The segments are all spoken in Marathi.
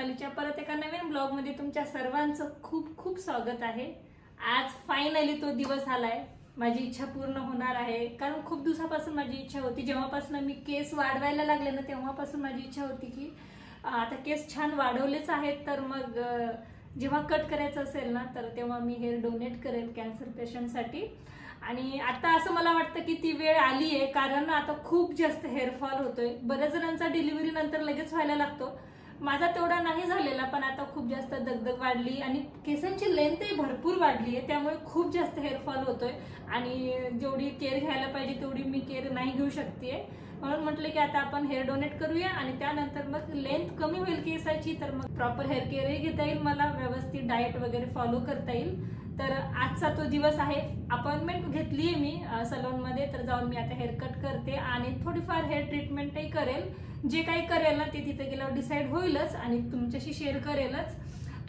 सोनालीच्या परत एका नवीन ब्लॉगमध्ये तुमच्या सर्वांचं खूप खूप स्वागत आहे। आज फायनली तो दिवस आलाय, माझी इच्छा पूर्ण होणार आहे। कारण खूप दिवसापासून माझी इच्छा होती, जेव्हापासून मी केस वाढवायला लागले ना तेव्हापासून माझी इच्छा होती की आता केस छान वाढवलेच आहेत, तर मग जेव्हा कट करायचं असेल ना तर तेव्हा मी हेअर डोनेट करेल कॅन्सर पेशंटसाठी। आणि आता असं मला वाटतं की ती वेळ आली आहे, कारण आता खूप जास्त हेअर फॉल होतोय। बऱ्याच जणांचा डिलिव्हरी नंतर लगेच व्हायला लागतो, माझा तेवढा नाही झालेला, पण आता खूप जास्त दगदग वाढली आणि केसांची लेंथही भरपूर वाढली आहे, त्यामुळे खूप जास्त हेअर फॉल होतोय। आणि जेवढी केअर घ्यायला पाहिजे तेवढी मी केअर नाही घेऊ शकते, म्हणून म्हटलं की आता आपण हेअर डोनेट करूया आणि त्यानंतर मग लेंथ कमी होईल केसाची, तर मग प्रॉपर हेअर केअरही घेता येईल, मला व्यवस्थित डाएट वगैरे फॉलो करता येईल। तर आजचा तो दिवस आहे। अपॉइंटमेंट घेतली आहे मी सलून मध्ये, तर जाऊन मी आता हेअर कट करते आणि थोडीफार हेअर ट्रीटमेंटही करेल। जे काही करेल ना ते तिथे गेल्यावर डिसाईड होईलच आणि तुमच्याशी शेअर करेलच।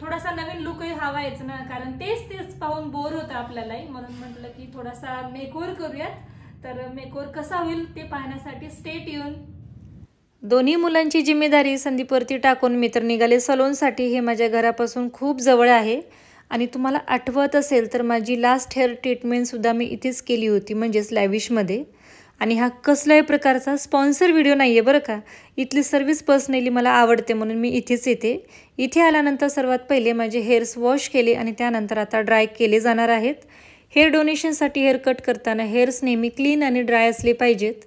थोडासा नवीन लुकही हवायच ना, कारण तेच तेच पाहून बोर होतं आपल्यालाही, म्हणून म्हटलं की थोडासा मेकओव्हर करूयात। तर मेकओव्हर कसा होईल ते पाहण्यासाठी स्टे ट्यून। दोन्ही मुलांची जिम्मेदारी संदीपवरती टाकून मी तर निघाले सलूनसाठी। हे माझ्या घरापासून खूप जवळ आहे आणि तुम्हाला आठवत असेल तर माझी लास्ट हेअर ट्रीटमेंटसुद्धा मी इथेच केली होती, म्हणजेच लॅविशमध्ये। आणि हा कसल्याही प्रकारचा स्पॉन्सर व्हिडिओ नाही आहे बरं का, इथली सर्व्हिस पर्सनली मला आवडते म्हणून मी इथेच येते। इथे आल्यानंतर सर्वात पहिले माझे हेअर्स वॉश केले आणि त्यानंतर आता ड्राय केले जाणार आहेत। हेअर डोनेशनसाठी हेअर कट करताना हेअर्स नेहमी क्लीन आणि ड्राय असले पाहिजेत।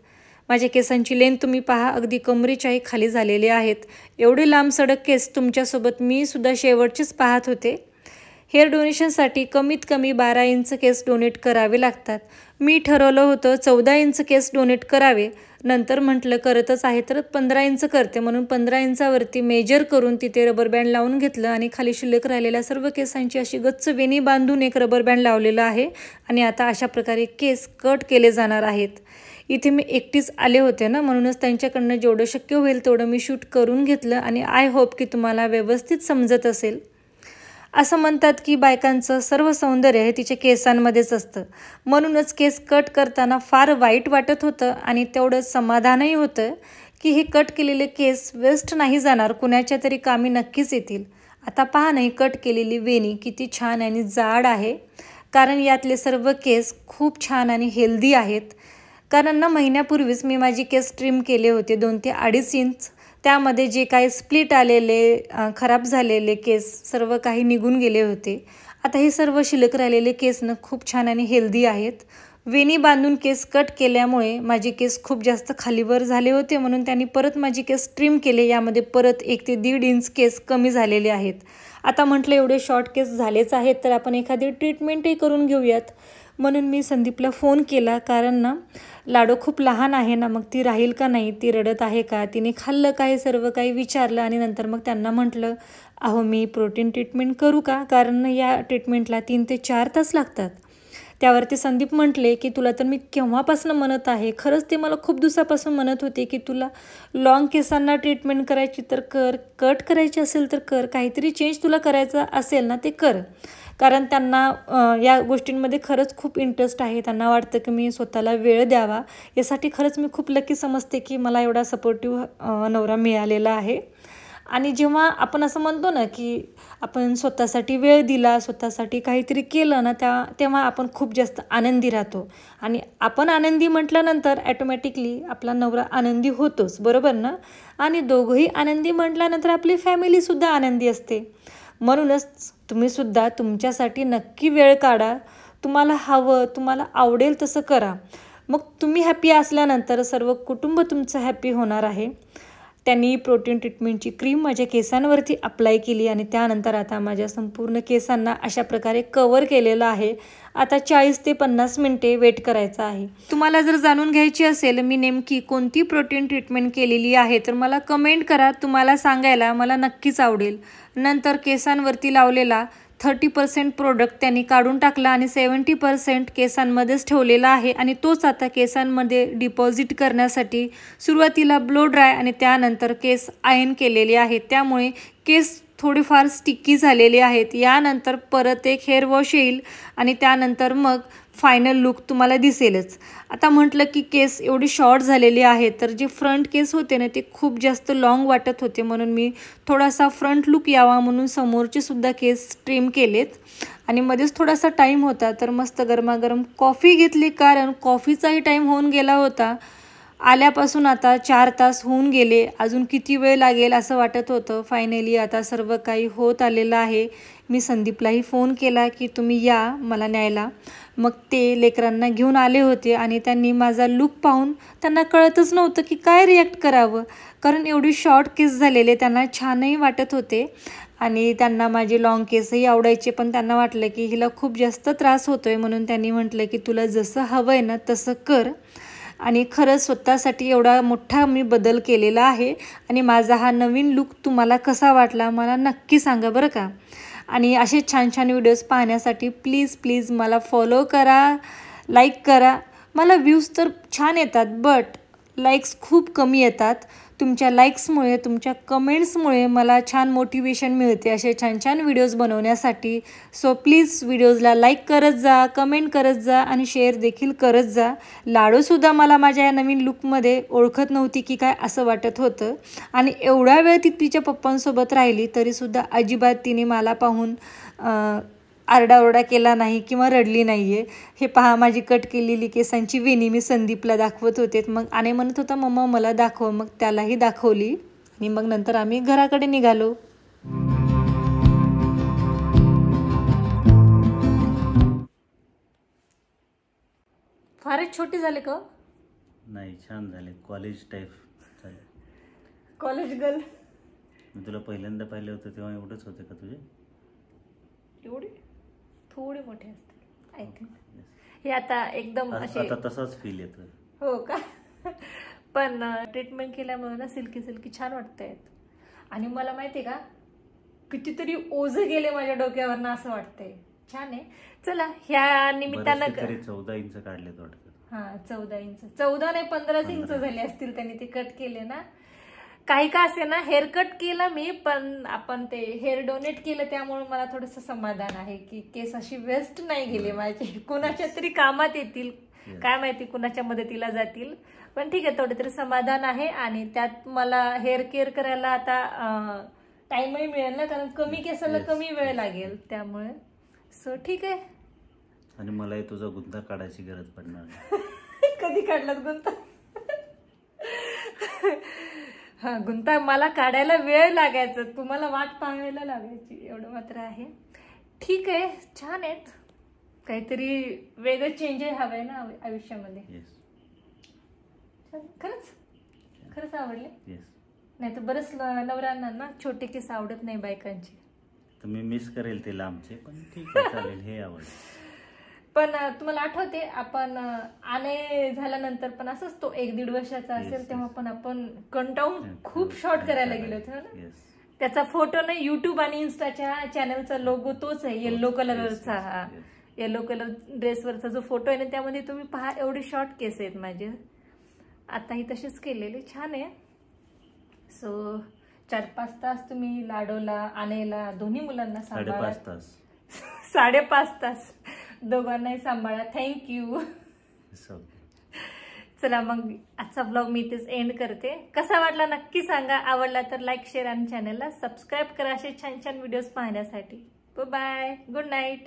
माझ्या केसांची लेंथ तुम्ही पहा, अगदी कमरेच्याही खाली झालेले आहेत। एवढे लांब सडक केस तुमच्यासोबत मी सुद्धा शेवटचेच पाहत होते। हेअर डोनेशनसाठी कमीत कमी 12 इंच केस डोनेट करावे लागतात। मी ठरवलं होतं 14 इंच केस डोनेट करावे, नंतर म्हटलं करतच आहे तर 15 इंच करते, म्हणून 15 इंचावरती मेजर करून तिथे रबर बँड लावून घेतलं आणि खाली शिल्लक राहिलेल्या सर्व केसांची अशी गच्च वेणी बांधून एक रबर बँड लावलेला आहे। आणि आता अशा प्रकारे केस कट केले जाणार आहेत। इथे मी एकटीच आले होते ना, म्हणूनच त्यांच्याकडनं जेवढं शक्य होईल तेवढं मी शूट करून घेतलं आणि आय होप की तुम्हाला व्यवस्थित समजत असेल। असं म्हणतात की बायकांचं सर्व सौंदर्य हे तिच्या केसांमध्येच असतं, म्हणूनच केस कट करताना फार वाईट वाटत होतं आणि तेवढं समाधानही होतं की हे कट केलेले केस वेस्ट नाही जाणार, कुणाच्या तरी कामी नक्कीच येतील। आता पहा नाही, कट केलेली वेणी किती छान आणि जाड आहे, कारण यातले सर्व केस खूप छान आणि हेल्दी आहेत। कारण ना महिन्यापूर्वीच मी माझी केस ट्रिम केले होते 2 ते 2.5 इंच, त्यामध्ये जे काही स्प्लिट आलेले खराब झालेले केस सर्व काही निघून गेले होते। आता हे सर्व शिल्लक राहिलेले केस ना खूप छान आणि हेल्दी आहेत। वेणी बांधून केस कट केल्यामुळे माझे केस खूप जास्त खालीवर झाले होते, म्हणून त्यांनी परत माझी केस ट्रिम केले, यामध्ये परत 1 ते 1.5 इंच केस कमी झालेले आहेत। आता म्हटलं एवढे शॉर्ट केस झालेच आहेत तर आपण एखादी ट्रीटमेंटही करून घेऊयात, म्हणून मी संदीपला फोन केला। कारण ना लाडो खूप लहान आहे ना, मग ती राहील का नाही, ती रडत आहे का, तिने खाल्लं का, हे सर्व काही विचारलं आणि नंतर मग त्यांना म्हटलं अहो मी प्रोटीन ट्रीटमेंट करू का, कारण या ट्रीटमेंटला 3 ते 4 तास लागतात। त्यावरती संदीप म्हटले की तुला तर मी केव्हापासून म्हणत आहे, खरंच ते मला खूप दिवसापासून म्हणत होते की तुला लॉंग केसांना ट्रीटमेंट करायची तर कर, कट करायची असेल तर कर, काहीतरी चेंज तुला करायचा असेल ना ते कर। कारण त्यांना या गोष्टींमध्ये खरंच खूप इंटरेस्ट आहे, त्यांना वाटतं की मी स्वतःला वेळ द्यावा। यासाठी खरंच मी खूप लकी समजते की मला एवढा सपोर्टिव्ह नवरा मिळालेला आहे। आणि जेव्हा आपण असं म्हणतो ना की आपण स्वतःसाठी वेळ दिला, स्वतःसाठी काहीतरी केलं ना, तेव्हा आपण खूप जास्त आनंदी राहतो आणि आपण आनंदी म्हटल्यानंतर ॲटोमॅटिकली आपला नवरा आनंदी होतोच, बरोबर ना। आणि दोघंही आनंदी म्हटल्यानंतर आपली फॅमिलीसुद्धा आनंदी असते। म्हणूनच तुम्हीसुद्धा तुमच्यासाठी नक्की वेळ काढा, तुम्हाला हवं, तुम्हाला आवडेल तसं करा, मग तुम्ही हॅपी असल्यानंतर सर्व कुटुंब तुमचं हॅपी होणार आहे। त्यांनी प्रोटीन ट्रीटमेंटची क्रीम माझ्या केसांवरती अप्लाय केली आणि त्यानंतर आता माझ्या संपूर्ण केसांना अशा प्रकारे कवर केलेलं आहे। आता 40 ते 50 मिनिटे वेट करायचं आहे। तुम्हाला जर जाणून घ्यायची असेल मी नेमकी कोणती प्रोटीन ट्रीटमेंट केलेली आहे तर मला कमेंट करा, तुम्हाला सांगायला मला नक्कीच आवडेल। नंतर केसांवरती लावलेला 30% प्रोडक्ट त्यांनी काढून टाकला आणि 70% केसांमध्येच ठेवलेला आहे आणि तोच आता केसांमध्ये डिपॉझिट करण्यासाठी सुरुवातीला ब्लो ड्राय आणि त्यानंतर केस आयन केलेले आहेत, त्यामुळे केस थोडेफार स्टिकी झालेले आहेत. यानंतर परत एक हेअर वॉश येईल आणि त्यानंतर मग फायनल लुक तुम्हाला दिसेलच. आता म्हटलं की केस एवढी शॉर्ट झालेली आहे, तर जे फ्रंट केस होते ना ते खूप जास्त लॉंग वाटत होते, म्हणून मी थोडासा फ्रंट लुक यावा म्हणून समोरचे सुद्धा केस ट्रिम केलेत. आणि मध्येच थोडासा टाईम होता तर मस्त गरमागरम कॉफी घेतली, कारण कॉफीचाही टाईम होऊन गेला होता. आल्यापासून आता 4 तास होऊन गेले, अजून किती वेळ लागेल असं वाटत होतं. फायनली आता सर्व काही होत आलेलं आहे. मी संदीपलाही फोन केला की तुम्ही या मला न्यायला. मग ते लेकरांना घेऊन आले होते आणि त्यांनी माझा लुक पाहून त्यांना कळतच नव्हतं की काय रिॲक्ट करावं, कारण एवढी शॉर्ट केस झालेले त्यांना छानही वाटत होते आणि त्यांना माझे लॉंग केसही आवडायचे. पण त्यांना वाटलं की हिला खूप जास्त त्रास होतोय, म्हणून त्यांनी म्हटलं की तुला जसं हवं आहे ना तसं कर. आणि खरंच स्वतःसाठी एवढा मोठा मी बदल केलेला आहे. आणि माझा हा नवीन लुक तुम्हाला कसा वाटला मला नक्की सांगा बरं का. आणि असे छान छान व्हिडिओज पाहण्यासाठी प्लीज मला फॉलो करा, लाईक करा. मला व्ह्यूज तर छान येतात बट लाईक्स खूप कमी येतात. तुमच्या लाईक्समुळे, तुमच्या कमेंट्समुळे मला छान मोटिवेशन मिळते असे छान छान व्हिडिओज बनवण्यासाठी. सो प्लीज व्हिडिओजला लाईक करत जा, कमेंट करत जा आणि शेअर देखील करत जा. लाडूसुद्धा मला माझ्या या नवीन लुकमध्ये ओळखत नव्हती की काय असं वाटत होतं. आणि एवढा वेळ ती तिच्या पप्पांसोबत राहिली तरीसुद्धा अजिबात तिने मला पाहून आरडाओरडा केला नाही किंवा रडली नाही आहे. हे पहा माझी कट केलेली केसांची वेणी मी संदीपला दाखवत होते. मग आणि म्हणत होता मम्मा मला दाखव, मग त्यालाही दाखवली आणि मग नंतर आम्ही घराकडे निघालो. फारच छोटी झाले का? नाही, छान झाले, कॉलेज टाईप झाले. College girl. मी तुला पहिल्यांदा पाहिलं होतं तेव्हा एवढंच होते का तुझे? एवढे थोडे मोठे असतात आय थिंक. हे आता एकदम असे आता तसाच फील येतो. हो का? पण ट्रीटमेंट केल्यामुळे ना सिल्की छान वाटतंय. आणि मला माहिती आहे का कितीतरी ओझे गेले माझ्या डोक्यावर ना असं वाटतंय. छान आहे. चला ह्या निमित्तानं 14 इंच काढले वाटतं. हा 14 इंच, 14 नाही 15 इंच झाले असतील. त्यांनी ते कट केले ना. काही का असे ना हेअर कट केला मी, पण आपण ते हेअर डोनेट केलं त्यामुळे मला थोडंसं समाधान आहे की केस अशी वेस्ट नाही गेले माझे, कुणाच्या तरी कामात येतील, काय माहिती कुणाच्या मदतीला जातील. पण ठीक आहे, थोडं तरी समाधान आहे. आणि त्यात मला हेअर केअर करायला आता टाइमही मिळेल ना, कारण कमी केसाला कमी वेळ लागेल त्यामुळे. सो ठीक आहे. आणि मलाही तुझा गुंता काढायची गरज पडणार नाही. कधी काढलात गुंता? हा, गुंता मला काढायला वेळ लागायचा, तुम्हाला वाट पाहायला लागायची, एवढं मात्र आहे. ठीक आहे, छान आहेत. काहीतरी वेगळं चेंज हवंय ना आयुष्यामध्ये. खरंच आवडले. नाही तर बरंच नवऱ्यांना ना छोटे केस आवडत नाही बायकांची. तर मी मिस करेल ते लांबचे, पण ठीक आहे चालेल, हे आवडले. पण तुम्हाला आठवते आपण आणे झाल्यानंतर पण असंच तो 1-1.5 वर्षाचा असेल तेव्हा पण आपण कंटाळून खूप शॉर्ट करायला गेलो होतो ना. त्याचा फोटो ना युट्यूब आणि इन्स्टाच्या चॅनलचा लोगो तोच आहे, येल्लो कलरचा. येल्लो कलर ड्रेसवरचा जो फोटो आहे ना त्यामध्ये तुम्ही पहा एवढे शॉर्ट केस आहेत माझे. आताही तसेच केलेले, छान आहे. सो 4-5 तास तुम्ही लाडोला आणायला दोन्ही मुलांना सांभाळा. 5.5 तास दोघांनाही सांभाळा. थँक्यू. चला मग आजचा ब्लॉग मी इथेच एंड करते. कसा वाटला नक्की सांगा. आवडला तर लाईक, शेअर आणि चॅनलला सबस्क्राईब करा असे छान छान व्हिडिओज पाहण्यासाठी. Bye, good night.